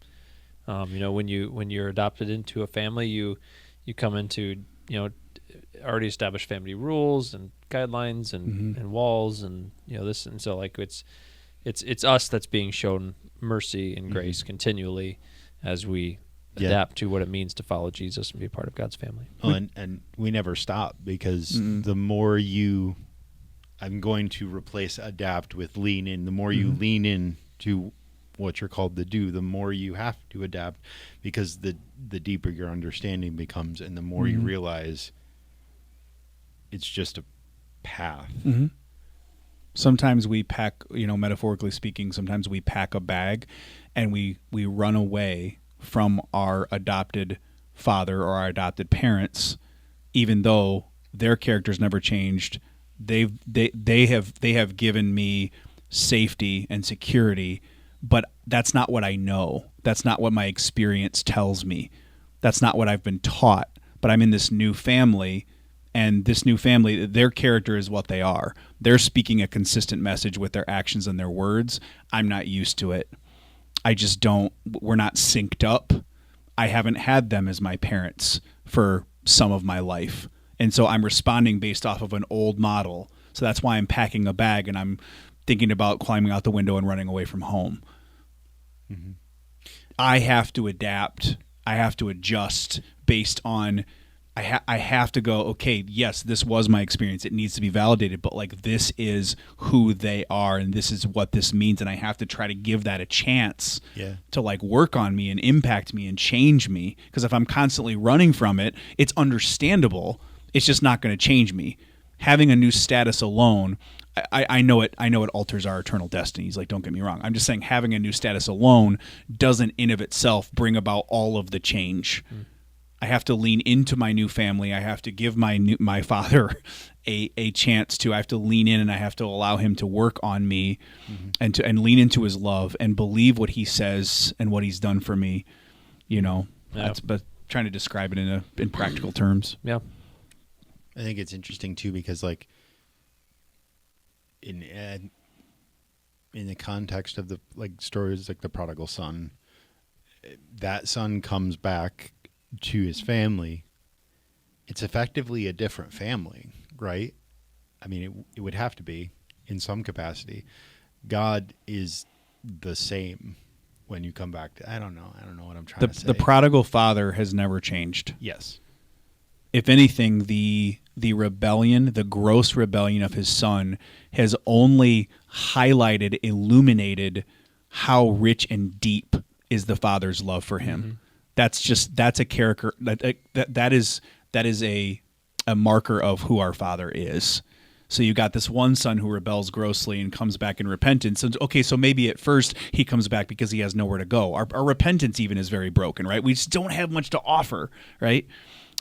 When you're adopted into a family, you come into already established family rules and guidelines and walls and this, and so like it's us that's being shown mercy and grace continually as we adapt to what it means to follow Jesus and be a part of God's family. Oh, and we never stop because the more I'm going to replace adapt with lean in. The more you lean in to what you're called to do, the more you have to adapt because the deeper your understanding becomes and the more you realize it's just a path. Mm-hmm. Sometimes we pack, metaphorically speaking, sometimes we pack a bag and we run away from our adopted father or our adopted parents, even though their characters never changed. They have given me safety and security, but that's not what I know. That's not what my experience tells me. That's not what I've been taught. But I'm in this new family, and this new family, their character is what they are. They're speaking a consistent message with their actions and their words. I'm not used to it. We're not synced up. I haven't had them as my parents for some of my life. And so I'm responding based off of an old model. So that's why I'm packing a bag and I'm thinking about climbing out the window and running away from home. Mm-hmm. I have to adapt. I have to adjust based on. I have to go, okay, yes, this was my experience. It needs to be validated, but like this is who they are and this is what this means. And I have to try to give that a chance to like work on me and impact me and change me. Because if I'm constantly running from it, it's understandable. It's just not going to change me. Having a new status alone, I know it alters our eternal destinies. Like, don't get me wrong. I'm just saying having a new status alone doesn't in of itself bring about all of the change. I have to lean into my new family. I have to give my father a chance to. I have to lean in and I have to allow him to work on me and lean into his love and believe what he says and what he's done for me. You know, but trying to describe it in practical terms. Yeah. I think it's interesting too because like in the context of the like stories like the prodigal son, that son comes back to his family. It's effectively a different family, right? I mean, it would have to be in some capacity. God is the same when you come back to. I don't know what I'm trying to say. The prodigal father has never changed. Yes. If anything, the rebellion, the gross rebellion of his son has only highlighted, illuminated how rich and deep is the father's love for him. That's a character that is a marker of who our Father is. So you got this one son who rebels grossly and comes back in repentance. And okay, so maybe at first he comes back because he has nowhere to go. Our repentance even is very broken, right? We just don't have much to offer, right?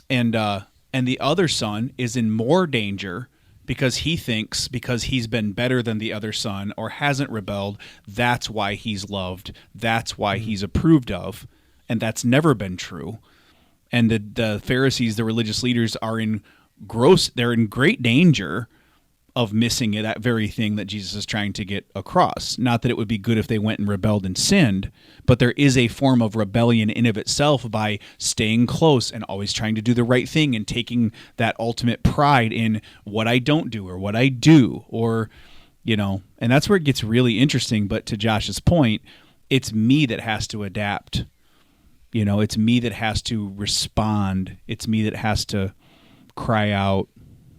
And the other son is in more danger because he thinks because he's been better than the other son or hasn't rebelled, that's why he's loved, that's why he's approved of. And that's never been true. And the Pharisees, the religious leaders, they're in great danger of missing that very thing that Jesus is trying to get across. Not that it would be good if they went and rebelled and sinned, but there is a form of rebellion in of itself by staying close and always trying to do the right thing and taking that ultimate pride in what I don't do or what I do, or, you know, and that's where it gets really interesting. But to Josh's point, it's me that has to adapt. You know, it's me that has to respond. It's me that has to cry out,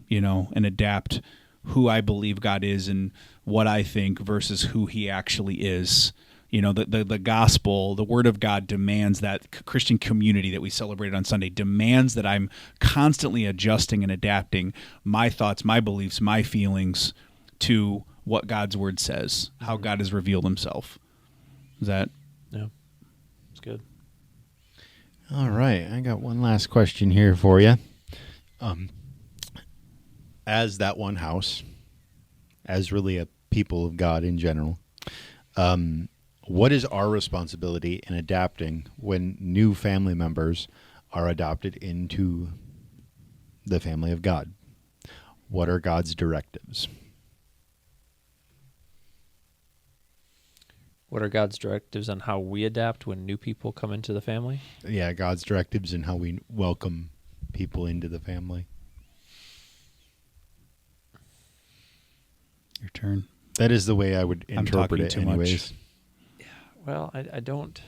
you know, and adapt who I believe God is and what I think versus who he actually is. You know, the gospel, the word of God demands that Christian community that we celebrated on Sunday demands that I'm constantly adjusting and adapting my thoughts, my beliefs, my feelings to what God's word says, how God has revealed himself. Is that? Yeah. It's good. All right, I got one last question here for you. As that one house, as really a people of God in general, what is our responsibility in adapting when new family members are adopted into the family of God? What are God's directives? What are God's directives on how we adapt when new people come into the family? Yeah, God's directives and how we welcome people into the family. Your turn. That is the way I would interpret it too anyways. much. Yeah. Well, I don't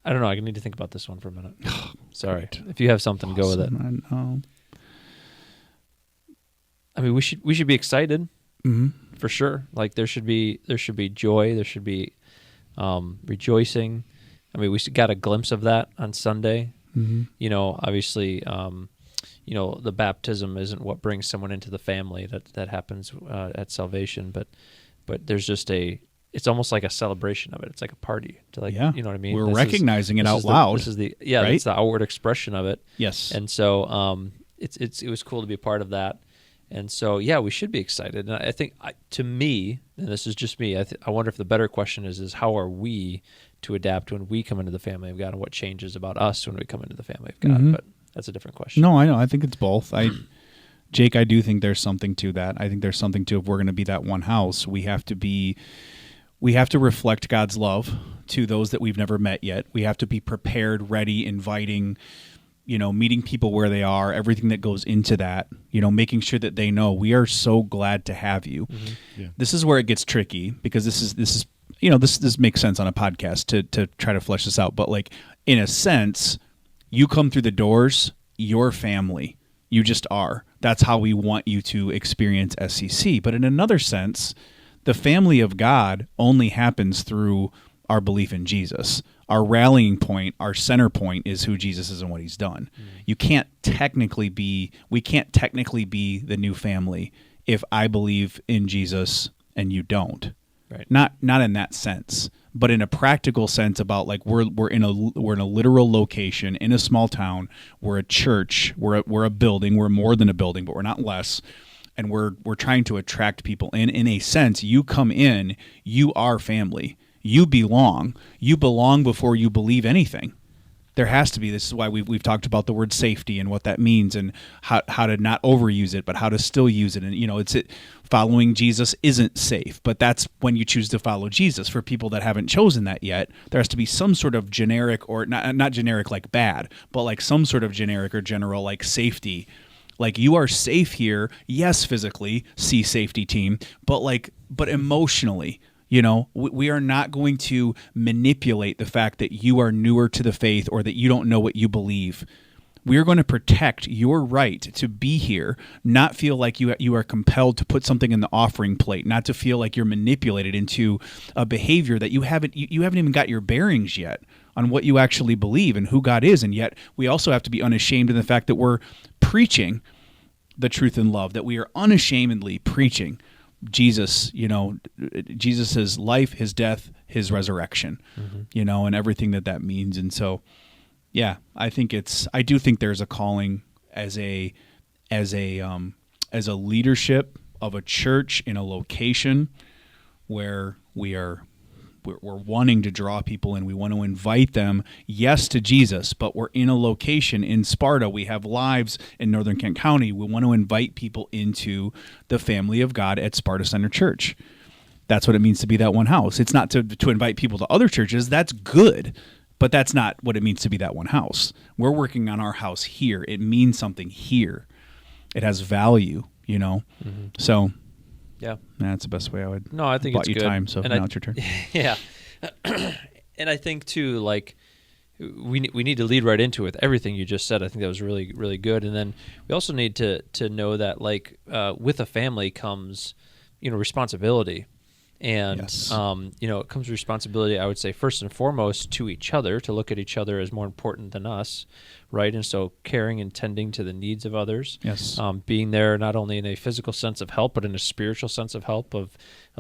know. I need to think about this one for a minute. Sorry. Great. If you have something, go with it. I know. I mean, we should be excited. Mm-hmm. For sure. Like there should be joy, there should be rejoicing. I mean, we got a glimpse of that on Sunday. Mm-hmm. You know, obviously, you know, the baptism isn't what brings someone into the family. That happens at salvation, but there's just it's almost like a celebration of it. It's like a party to like, you know what I mean? We're recognizing it out loud. This is right? It's the outward expression of it. Yes. And so it was cool to be a part of that. And so, yeah, we should be excited. And I think, to me, and this is just me, I wonder if the better question is how are we to adapt when we come into the family of God, and what changes about us when we come into the family of God? Mm-hmm. But that's a different question. No, I know. I think it's both. Jake, I do think there's something to that. I think there's something to, if we're going to be that one house, we have to reflect God's love to those that we've never met yet. We have to be prepared, ready, inviting, you know, meeting people where they are, everything that goes into that, you know, making sure that they know we are so glad to have you. Mm-hmm. Yeah. This is where it gets tricky because this is, this makes sense on a podcast to try to flesh this out, but like in a sense, you come through the doors, your family. You just are. That's how we want you to experience SCC. But in another sense, the family of God only happens through our belief in Jesus. Our rallying point, our center point is who Jesus is and what he's done. We can't technically be the new family if I believe in Jesus and you don't. Right. Not in that sense, but in a practical sense about like we're in a literal location in a small town. We're a church. We're a building. We're more than a building, but we're not less. And we're trying to attract people in. In a sense, you come in, you are family. You belong. You belong before you believe anything. There has to be. This is why we've talked about the word safety and what that means and how to not overuse it, but how to still use it. And following Jesus isn't safe, but that's when you choose to follow Jesus. For people that haven't chosen that yet, there has to be some sort of generic, or not generic like bad, but like some sort of generic or general like safety. Like you are safe here, yes, physically, see safety team, but emotionally. We are not going to manipulate the fact that you are newer to the faith or that you don't know what you believe. We are going to protect your right to be here, not feel like you are compelled to put something in the offering plate, not to feel like you're manipulated into a behavior that you haven't even got your bearings yet on what you actually believe and who God is. And yet we also have to be unashamed in the fact that we're preaching the truth in love, that we are unashamedly preaching Jesus, Jesus's life, his death, his resurrection, and everything that means. And so, yeah, I do think there's a calling as a leadership of a church in a location where we're wanting to draw people in. We want to invite them, yes, to Jesus, but we're in a location in Sparta. We have lives in Northern Kent County. We want to invite people into the family of God at Sparta Center Church. That's what it means to be that one house. It's not to invite people to other churches. That's good, but that's not what it means to be that one house. We're working on our house here. It means something here. It has value, So... Yeah, that's the best way I would. No, I think bought it's you good. time, so and now it's your turn. Yeah, and I think too, like we need to lead right into it with everything you just said. I think that was really, really good. And then we also need to know that like with a family comes, responsibility. And, yes. It comes responsibility, I would say, first and foremost to each other, to look at each other as more important than us, right? And so caring and tending to the needs of others. Yes. Being there not only in a physical sense of help, but in a spiritual sense of help, of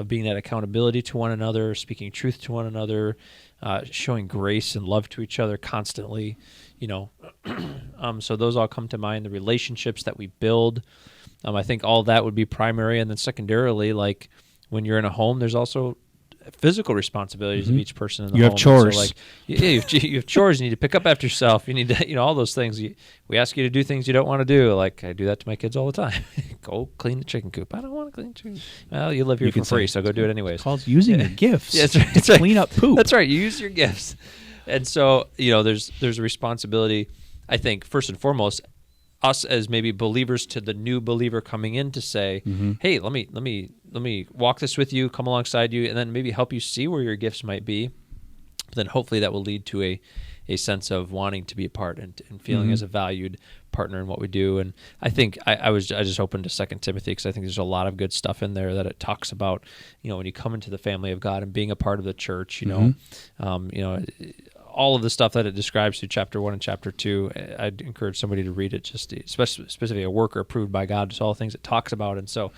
being that accountability to one another, speaking truth to one another, showing grace and love to each other constantly, So those all come to mind, the relationships that we build. I think all that would be primary. And then secondarily, like, when you're in a home, there's also physical responsibilities of each person in the home. You have chores. So like, you have chores. You need to pick up after yourself. You need to, all those things. We ask you to do things you don't want to do. Like I do that to my kids all the time. Go clean the chicken coop. I don't want to clean the chicken. Well, you live here for free, so go do it anyways. It's called using your gifts. Yeah, that's right. Clean up poop. That's right. You use your gifts. And so, there's a responsibility, I think, first and foremost, us as maybe believers to the new believer coming in to say, hey, let me walk this with you, come alongside you, and then maybe help you see where your gifts might be. But then hopefully that will lead to a sense of wanting to be a part and feeling as a valued partner in what we do. And I think I just opened to 2 Timothy because I think there's a lot of good stuff in there that it talks about, when you come into the family of God and being a part of the church, all of the stuff that it describes through chapter 1 and chapter 2, I'd encourage somebody to read it, just specifically a worker approved by God, just all the things it talks about. And so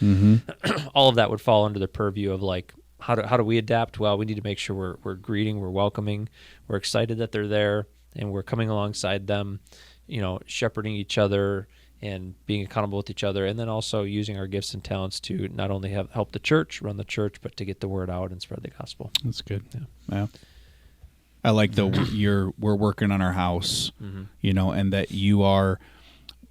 all of that would fall under the purview of like, how do we adapt? Well, we need to make sure we're greeting, we're welcoming, we're excited that they're there, and we're coming alongside them, shepherding each other and being accountable with each other, and then also using our gifts and talents to not only help the church, run the church, but to get the word out and spread the gospel. That's good. Yeah. I like we're working on our house, and that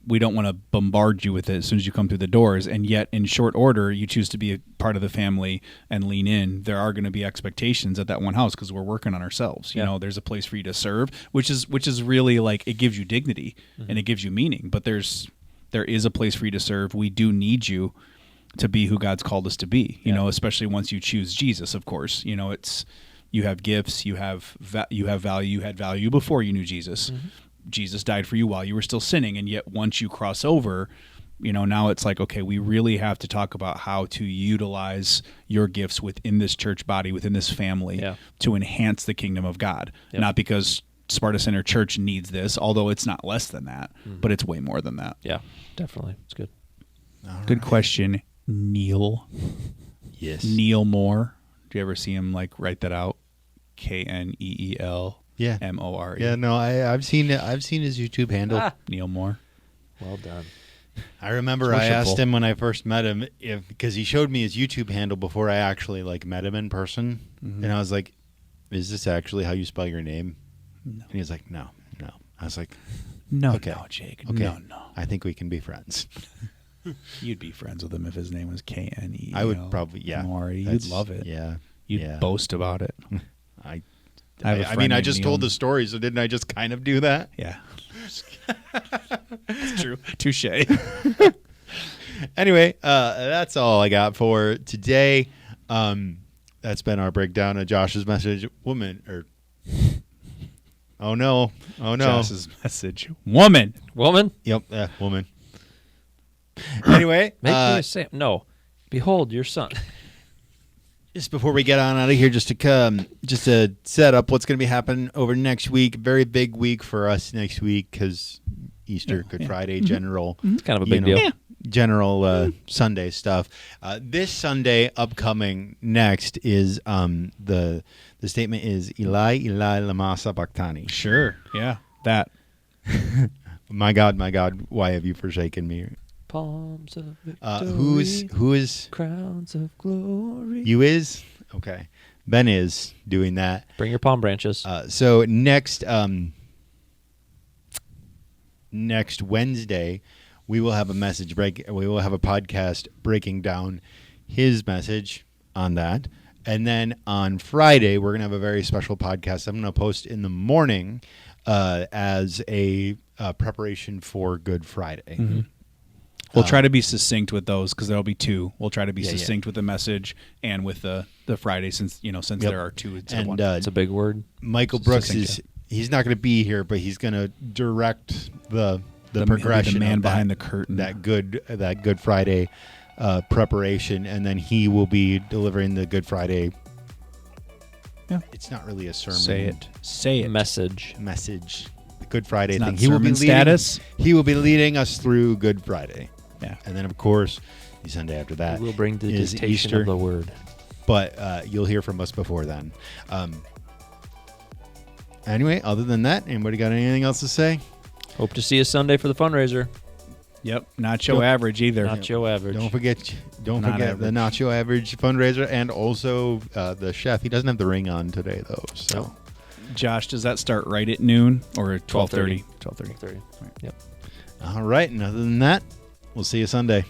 we don't want to bombard you with it as soon as you come through the doors, and yet in short order, you choose to be a part of the family and lean in. There are going to be expectations at that one house because we're working on ourselves. There's a place for you to serve, which is really like, it gives you dignity and it gives you meaning, but there is a place for you to serve. We do need you. to be who God's called us to be. You Yeah. know, especially once you choose Jesus, of course. You know, you have gifts, you have value. You had value before you knew Jesus. Mm-hmm. Jesus died for you while you were still sinning, and yet once you cross over, you know, now it's like, okay, we really have to talk about how to utilize your gifts within this church body, within this family, Yeah. to enhance the kingdom of God. Yep. Not because Sparta Center Church needs this, although it's not less than that, but it's way more than that. Yeah, definitely. It's good. Good question, Neil. Yes. Neil Moore. Do you ever see him like write that out? Kneel. Yeah. More. Yeah. No, I've seen it. I've seen his YouTube handle. Ah. Neil Moore. Well done. I remember It's I asked worshipful. him when I first met him because he showed me his YouTube handle before I actually like met him in person, and I was like, "Is this actually how you spell your name?" No. And he's like, "No, no." I was like, No, Okay. no, Jake. "Okay, No. I think we can be friends." You'd be friends with him if his name was Kneel. I would probably, yeah. More. You'd That's- love it. Yeah. You'd yeah. boast about it. I have a mean, friend I named just Neil. told the story, so didn't I just kind of do that? Yeah. That's true. Touche. Anyway, that's all I got for today. That's been our breakdown of Josh's message. Oh no. Josh's message. Woman. Woman, Yep, woman. Anyway, make me a Sam. No. Behold your son. just before we get on out of here, just to set up what's going to be happening over next week. Very big week for us next week because Easter, Good Friday, general. It's kind of a big deal. Yeah. General Sunday stuff. This Sunday upcoming next is the statement is Eli lama sabachthani. Sure. Yeah. That. My God, why have you forsaken me? Palms of victory. Who is Crowns of glory. you is okay. Ben is doing that. Bring your palm branches. So next Wednesday, we will have a message break. We will have a podcast breaking down his message on that. And then on Friday, we're going to have a very special podcast. I'm going to post in the morning as a preparation for Good Friday. Mm-hmm. We'll try to be succinct with those because there'll be two. We'll try to be Yeah, yeah. succinct with the message and with the Friday since Yep. there are two. Instead of And one. It's a big word. Michael Brooks Succinct, he's not going to be here, but he's going to direct the He'll be progression. the man of behind that, the curtain. That Good Friday preparation, and then he will be delivering the Good Friday. Yeah. It's not really a sermon. Say it. Message. Message. The Good Friday It's thing. not sermon status. He will be leading us through Good Friday, Yeah. and then of course the Sunday after that We'll bring the is dictation Easter. of the word. But you'll hear from us before then. Anyway, other than that, anybody got anything else to say? Hope to see you Sunday for the fundraiser. Yep. Not your Don't- average either. Nacho average. Don't forget Not the Nacho Average fundraiser, and also the chef. He doesn't have the ring on today though. So Josh, does that start right at noon or 12:30? 12:30. 30. Yep. all right. And other than that, we'll see you Sunday.